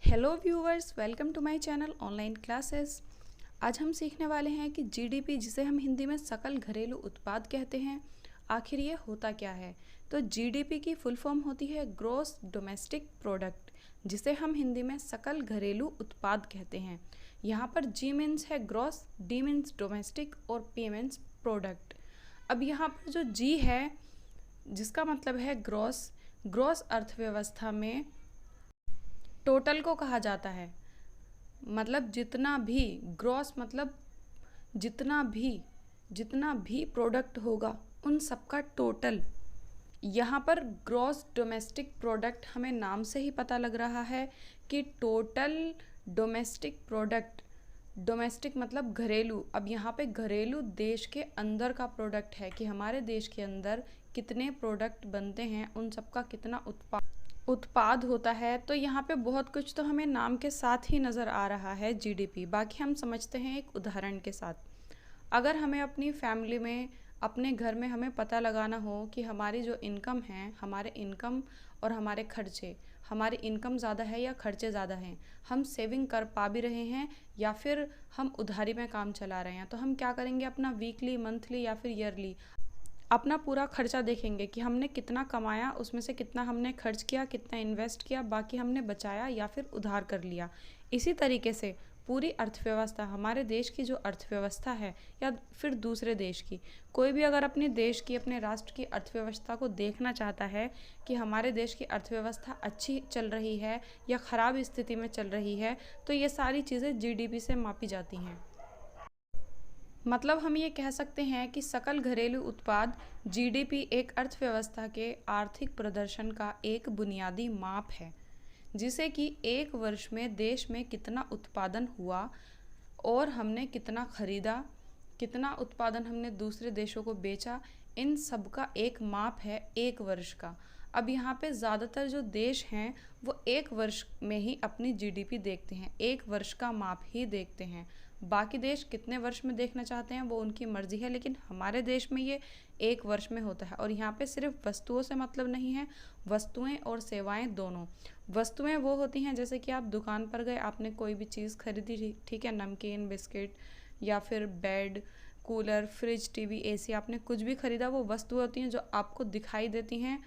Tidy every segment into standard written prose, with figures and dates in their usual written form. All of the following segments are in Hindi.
Hello viewers, welcome to my channel online classes. आज हम सीखने वाले हैं कि जीडीपी, जिसे हम हिंदी में सकल घरेलू उत्पाद कहते हैं, आखिर ये होता क्या है। तो जीडीपी की फुल फॉर्म होती है ग्रॉस डोमेस्टिक प्रोडक्ट, जिसे हम हिंदी में सकल घरेलू उत्पाद कहते हैं। यहाँ पर जी मीन्स है ग्रॉस, डी मीन्स डोमेस्टिक और पी मीन्स प्रोडक्ट। अब यहाँ पर जो जी है, जिसका मतलब है ग्रॉस, ग्रॉस अर्थव्यवस्था में टोटल को कहा जाता है। मतलब जितना भी ग्रॉस, मतलब जितना भी प्रोडक्ट होगा उन सबका टोटल। यहाँ पर ग्रॉस डोमेस्टिक प्रोडक्ट हमें नाम से ही पता लग रहा है कि टोटल डोमेस्टिक प्रोडक्ट। डोमेस्टिक मतलब घरेलू। अब यहाँ पे घरेलू देश के अंदर का प्रोडक्ट है कि हमारे देश के अंदर कितने प्रोडक्ट बनते हैं, उन सबका कितना उत्पाद होता है। तो यहाँ पे बहुत कुछ तो हमें नाम के साथ ही नज़र आ रहा है जीडीपी। बाकी हम समझते हैं एक उदाहरण के साथ। अगर हमें अपनी फैमिली में, अपने घर में हमें पता लगाना हो कि हमारी जो इनकम है, हमारे इनकम और हमारे खर्चे, हमारी इनकम ज़्यादा है या खर्चे ज़्यादा हैं, हम सेविंग कर पा भी रहे हैं या फिर हम उधारी में काम चला रहे हैं, तो हम क्या करेंगे, अपना वीकली, मंथली या फिर ईयरली अपना पूरा खर्चा देखेंगे कि हमने कितना कमाया, उसमें से कितना हमने खर्च किया, कितना इन्वेस्ट किया, बाकी हमने बचाया या फिर उधार कर लिया। इसी तरीके से पूरी अर्थव्यवस्था, हमारे देश की जो अर्थव्यवस्था है या फिर दूसरे देश की, कोई भी अगर अपने देश की, अपने राष्ट्र की अर्थव्यवस्था को देखना चाहता है कि हमारे देश की अर्थव्यवस्था अच्छी चल रही है या ख़राब स्थिति में चल रही है, तो ये सारी चीज़ें जीडीपी से मापी जाती हैं। मतलब हम ये कह सकते हैं कि सकल घरेलू उत्पाद जीडीपी एक अर्थव्यवस्था के आर्थिक प्रदर्शन का एक बुनियादी माप है, जिसे कि एक वर्ष में देश में कितना उत्पादन हुआ और हमने कितना खरीदा, कितना उत्पादन हमने दूसरे देशों को बेचा, इन सब का एक माप है एक वर्ष का। अब यहाँ पे ज़्यादातर जो देश हैं वो एक वर्ष में ही अपनी जीडीपी देखते हैं, एक वर्ष का माप ही देखते हैं। बाकी देश कितने वर्ष में देखना चाहते हैं वो उनकी मर्जी है, लेकिन हमारे देश में ये एक वर्ष में होता है। और यहाँ पे सिर्फ वस्तुओं से मतलब नहीं है, वस्तुएं और सेवाएं दोनों। वस्तुएं वो होती हैं जैसे कि आप दुकान पर गए, आपने कोई भी चीज़ खरीदी, ठीक है, नमकीन, बिस्किट या फिर bed, cooler, fridge, TV, AC, आपने कुछ भी खरीदा, वो वस्तुएं होती हैं जो आपको दिखाई देती हैं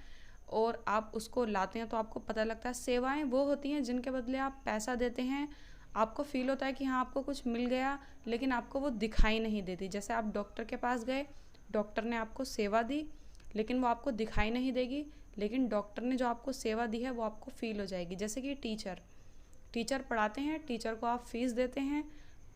और आप उसको लाते हैं तो आपको पता लगता है। सेवाएं वो होती हैं जिनके बदले आप पैसा देते हैं, आपको फील होता है कि हाँ आपको कुछ मिल गया, लेकिन आपको वो दिखाई नहीं देती। जैसे आप डॉक्टर के पास गए, डॉक्टर ने आपको सेवा दी, लेकिन वो आपको दिखाई नहीं देगी, लेकिन डॉक्टर ने जो आपको सेवा दी है वो आपको फील हो जाएगी। जैसे कि टीचर पढ़ाते हैं, टीचर को आप फीस देते हैं,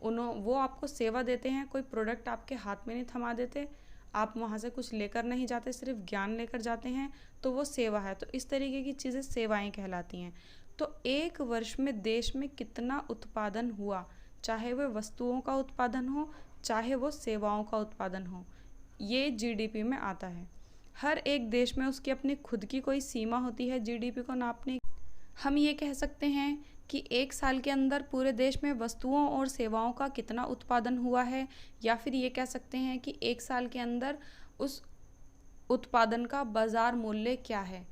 वो आपको सेवा देते हैं, कोई प्रोडक्ट आपके हाथ में नहीं थमा देते, आप वहाँ से कुछ लेकर नहीं जाते, सिर्फ ज्ञान लेकर जाते हैं, तो वो सेवा है। तो इस तरीके की चीज़ें सेवाएं कहलाती हैं। तो एक वर्ष में देश में कितना उत्पादन हुआ, चाहे वह वस्तुओं का उत्पादन हो, चाहे वो सेवाओं का उत्पादन हो, ये जीडीपी में आता है। हर एक देश में उसकी अपनी खुद की कोई सीमा होती है जीडीपी को नापने। हम ये कह सकते हैं कि एक साल के अंदर पूरे देश में वस्तुओं और सेवाओं का कितना उत्पादन हुआ है, या फिर ये कह सकते हैं कि एक साल के अंदर उस उत्पादन का बाजार मूल्य क्या है।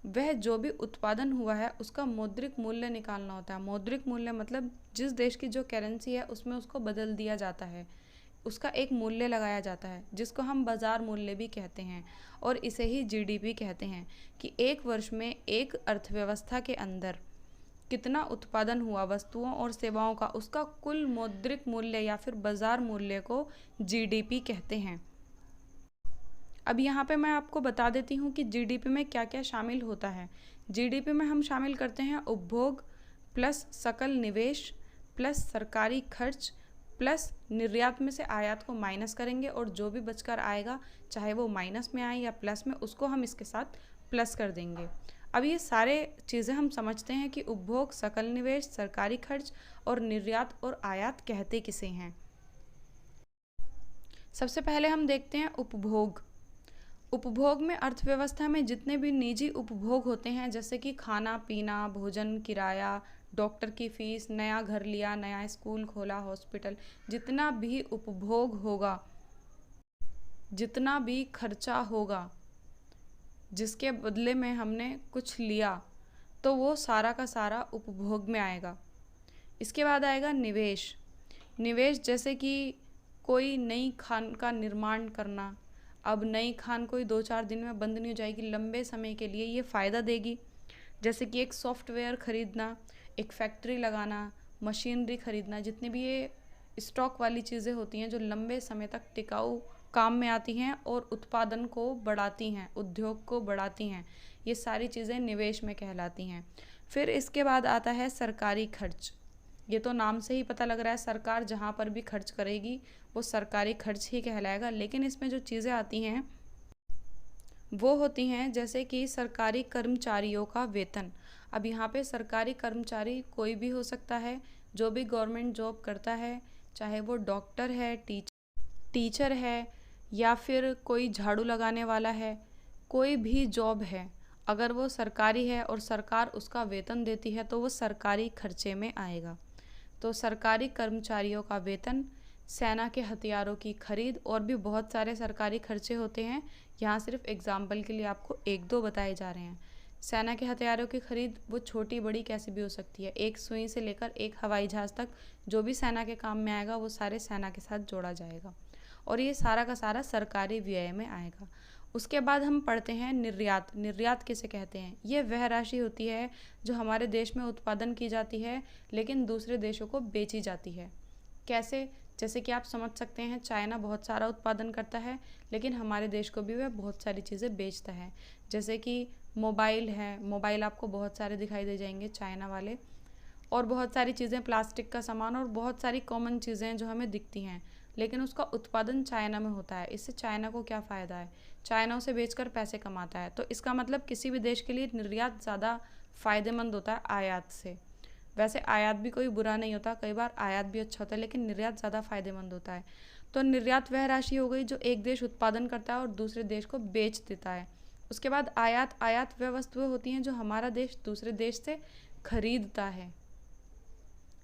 वह जो भी उत्पादन हुआ है उसका मौद्रिक मूल्य निकालना होता है। मौद्रिक मूल्य मतलब जिस देश की जो करेंसी है उसमें उसको बदल दिया जाता है, उसका एक मूल्य लगाया जाता है, जिसको हम बाजार मूल्य भी कहते हैं, और इसे ही जीडीपी कहते हैं। कि एक वर्ष में एक अर्थव्यवस्था के अंदर कितना उत्पादन हुआ वस्तुओं और सेवाओं का, उसका कुल मौद्रिक मूल्य या फिर बाजार मूल्य को जीडीपी कहते हैं। अब यहाँ पे मैं आपको बता देती हूँ कि जीडीपी में क्या क्या शामिल होता है। जीडीपी में हम शामिल करते हैं उपभोग प्लस सकल निवेश प्लस सरकारी खर्च प्लस निर्यात में से आयात को माइनस करेंगे, और जो भी बचकर आएगा, चाहे वो माइनस में आए या प्लस में, उसको हम इसके साथ प्लस कर देंगे। अब ये सारे चीज़ें हम समझते हैं कि उपभोग, सकल निवेश, सरकारी खर्च और निर्यात और आयात कहते किसे हैं। सबसे पहले हम देखते हैं उपभोग। उपभोग में अर्थव्यवस्था में जितने भी निजी उपभोग होते हैं, जैसे कि खाना पीना, भोजन, किराया, डॉक्टर की फीस, नया घर लिया, नया स्कूल खोला, हॉस्पिटल, जितना भी उपभोग होगा, जितना भी खर्चा होगा, जिसके बदले में हमने कुछ लिया, तो वो सारा का सारा उपभोग में आएगा। इसके बाद आएगा निवेश। निवेश जैसे कि कोई नई खान का निर्माण करना। अब नई खान कोई 2-4 दिन में बंद नहीं हो जाएगी, लंबे समय के लिए ये फ़ायदा देगी। जैसे कि एक सॉफ्टवेयर खरीदना, एक फैक्ट्री लगाना, मशीनरी खरीदना, जितनी भी ये स्टॉक वाली चीज़ें होती हैं जो लंबे समय तक टिकाऊ काम में आती हैं और उत्पादन को बढ़ाती हैं, उद्योग को बढ़ाती हैं, ये सारी चीज़ें निवेश में कहलाती हैं। फिर इसके बाद आता है सरकारी खर्च। ये तो नाम से ही पता लग रहा है, सरकार जहाँ पर भी खर्च करेगी वो सरकारी खर्च ही कहलाएगा। लेकिन इसमें जो चीज़ें आती हैं वो होती हैं जैसे कि सरकारी कर्मचारियों का वेतन। अब यहाँ पे सरकारी कर्मचारी कोई भी हो सकता है, जो भी गवर्नमेंट जॉब करता है, चाहे वो डॉक्टर है, टीचर है, या फिर कोई झाड़ू लगाने वाला है, कोई भी जॉब है, अगर वो सरकारी है और सरकार उसका वेतन देती है तो वो सरकारी खर्चे में आएगा। तो सरकारी कर्मचारियों का वेतन, सेना के हथियारों की खरीद, और भी बहुत सारे सरकारी खर्चे होते हैं। यहाँ सिर्फ एग्जाम्पल के लिए आपको 1-2 बताए जा रहे हैं। सेना के हथियारों की खरीद वो छोटी बड़ी कैसी भी हो सकती है, एक सुई से लेकर एक हवाई जहाज़ तक जो भी सेना के काम में आएगा वो सारे सेना के साथ जोड़ा जाएगा, और ये सारा का सारा सरकारी व्यय में आएगा। उसके बाद हम पढ़ते हैं निर्यात। निर्यात किसे कहते हैं? ये वह राशि होती है जो हमारे देश में उत्पादन की जाती है लेकिन दूसरे देशों को बेची जाती है। कैसे? जैसे कि आप समझ सकते हैं, चाइना बहुत सारा उत्पादन करता है लेकिन हमारे देश को भी वह बहुत सारी चीज़ें बेचता है। जैसे कि मोबाइल है, मोबाइल आपको बहुत सारे दिखाई दे जाएंगे चाइना वाले, और बहुत सारी चीज़ें, प्लास्टिक का सामान, और बहुत सारी कॉमन चीज़ें जो हमें दिखती हैं, लेकिन उसका उत्पादन चाइना में होता है। इससे चाइना को क्या फ़ायदा है? चाइना उसे बेचकर पैसे कमाता है। तो इसका मतलब किसी भी देश के लिए निर्यात ज़्यादा फ़ायदेमंद होता है आयात से। वैसे आयात भी कोई बुरा नहीं होता, कई बार आयात भी अच्छा होता है, लेकिन निर्यात ज़्यादा फ़ायदेमंद होता है। तो निर्यात वह राशि हो गई जो एक देश उत्पादन करता है और दूसरे देश को बेच देता है। उसके बाद आयात। आयात वह वस्तुएं होती हैं जो हमारा देश दूसरे देश से खरीदता है।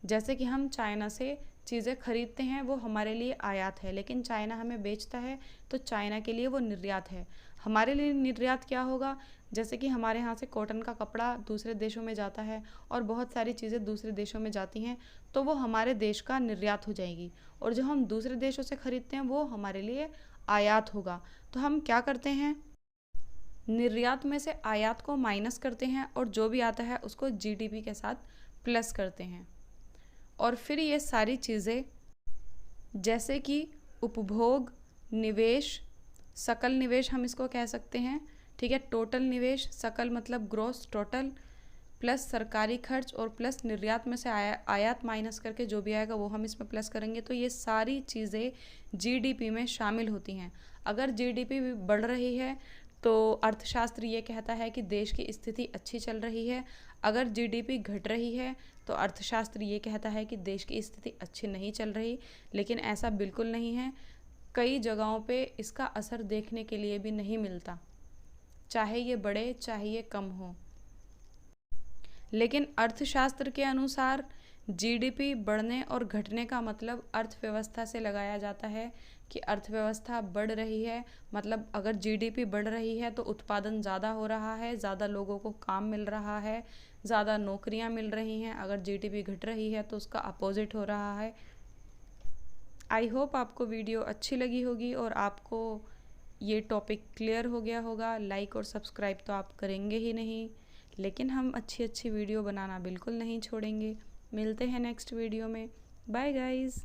जैसे कि हम चाइना से चीज़ें खरीदते हैं, वो हमारे लिए आयात है, लेकिन चाइना हमें बेचता है तो चाइना के लिए वो निर्यात है। हमारे लिए निर्यात क्या होगा? जैसे कि हमारे यहाँ से कॉटन का कपड़ा दूसरे देशों में जाता है और बहुत सारी चीज़ें दूसरे देशों में जाती हैं, तो वो हमारे देश का निर्यात हो जाएगी, और जो हम दूसरे देशों से खरीदते हैं वो हमारे लिए आयात होगा। तो हम क्या करते हैं, निर्यात में से आयात को माइनस करते हैं और जो भी आता है उसको जीडीपी के साथ प्लस करते हैं। और फिर ये सारी चीज़ें जैसे कि उपभोग, निवेश, सकल निवेश हम इसको कह सकते हैं, ठीक है। टोटल निवेश, सकल मतलब ग्रॉस टोटल, प्लस सरकारी खर्च, और प्लस निर्यात में से आयात माइनस करके जो भी आएगा वो हम इसमें प्लस करेंगे। तो ये सारी चीज़ें जीडीपी में शामिल होती हैं। अगर जीडीपी बढ़ रही है तो अर्थशास्त्र ये कहता है कि देश की स्थिति अच्छी चल रही है। अगर जीडीपी घट रही है तो अर्थशास्त्र ये कहता है कि देश की स्थिति अच्छी नहीं चल रही। लेकिन ऐसा बिल्कुल नहीं है, कई जगहों पे इसका असर देखने के लिए भी नहीं मिलता, चाहे ये बढ़े चाहे ये कम हो। लेकिन अर्थशास्त्र के अनुसार जीडीपी बढ़ने और घटने का मतलब अर्थव्यवस्था से लगाया जाता है कि अर्थव्यवस्था बढ़ रही है, मतलब अगर जीडीपी बढ़ रही है तो उत्पादन ज़्यादा हो रहा है, ज़्यादा लोगों को काम मिल रहा है, ज़्यादा नौकरियां मिल रही हैं। अगर जीडीपी घट रही है तो उसका अपोजिट हो रहा है। आई होप आपको वीडियो अच्छी लगी होगी और आपको ये टॉपिक क्लियर हो गया होगा। लाइक और सब्सक्राइब तो आप करेंगे ही नहीं, लेकिन हम अच्छी अच्छी वीडियो बनाना बिल्कुल नहीं छोड़ेंगे। मिलते हैं नेक्स्ट वीडियो में। Bye guys.